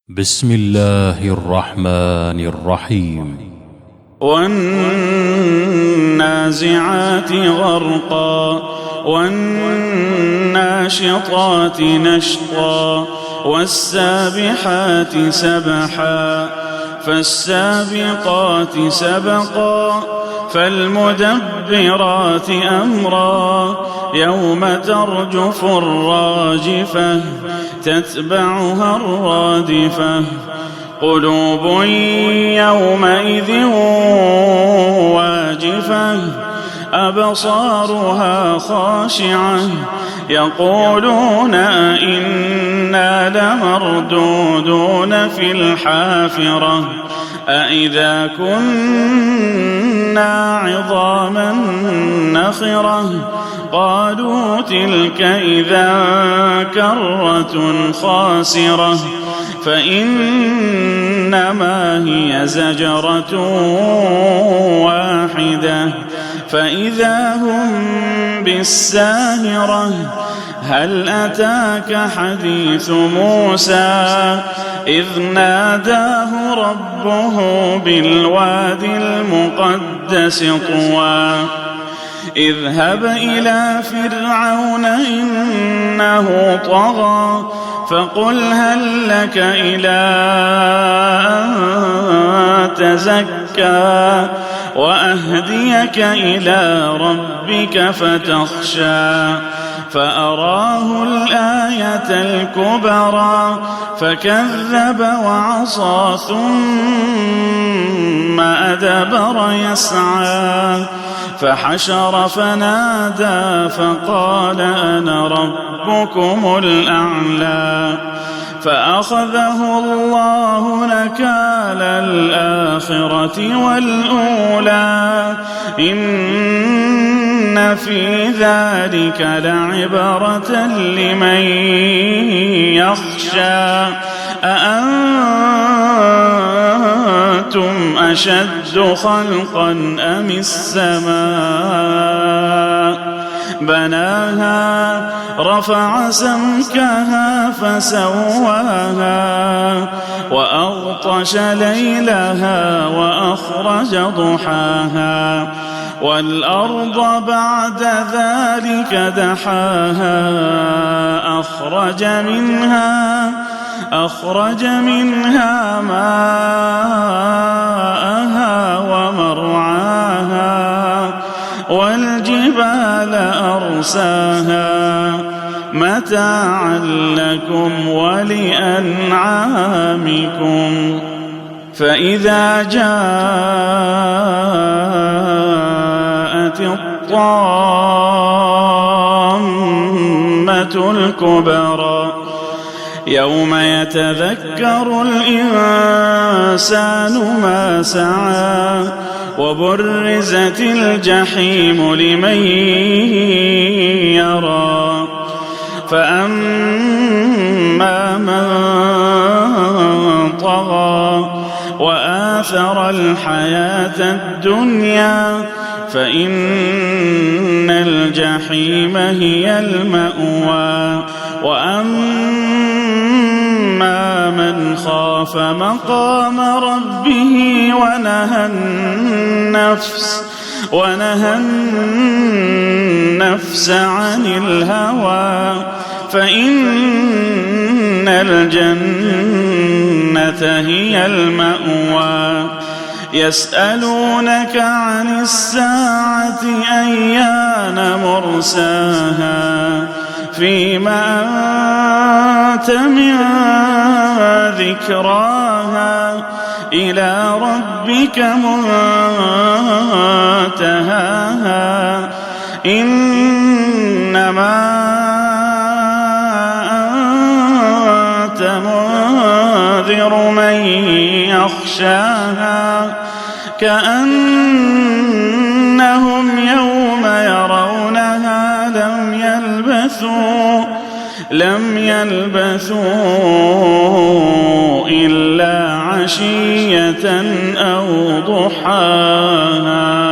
بسم الله الرحمن الرحيم. والنازعات غرقا والناشطات نشطا والسابحات سبحا فالسابقات سبقا فالمدبرات أمرا يوم ترجف الراجفة تتبعها الرادفة قلوب يومئذ واجفة أبصارها خاشعة يقولون أئنا لمردودون في الحافرة أئذا كنا عظاما نخرة قالوا تلك إذا كرة خاسرة فإنما هي زجرة واحدة فإذا هم بالساهرة هل أتاك حديث موسى إذ ناداه ربه بالواد المقدس طوى اذهب إلى فرعون إنه طغى فقل هل لك إلى أن تزكى وأهديك إلى ربك فتخشى فأراه الآية الكبرى فكذب وعصى ثم أدبر يسعى فحشر فنادى فقال أنا ربكم الأعلى فأخذه الله نكال الآخرة والأولى إن في ذلك لعبرة لمن يخشى أأنتم أشد خلقا أم السماء بناها رفع سمكها فسواها وأغطش ليلها وأخرج ضحاها والأرض بعد ذلك دحاها أخرج منها ماءها ومرعاها والجبال أرساها متاعا لكم ولأنعامكم فإذا جاءت الطامة الكبرى يوم يتذكر الإنسان ما سعى وبرزت الجحيم لمن يرى فأما من طغى وآثر الحياة الدنيا فإن الجحيم هي المأوى وأما من خاف مقام ربه ونهى النفس عن الهوى فإن الجنة هي المأوى يسألونك عن الساعة أيان مرساها فيما أنت من ذكراها إلى ربك منتهاها إنما أنت منذر من يخشاها كأنهم يوم يرونها لم يلبثوا إلا عشية أو ضحاها.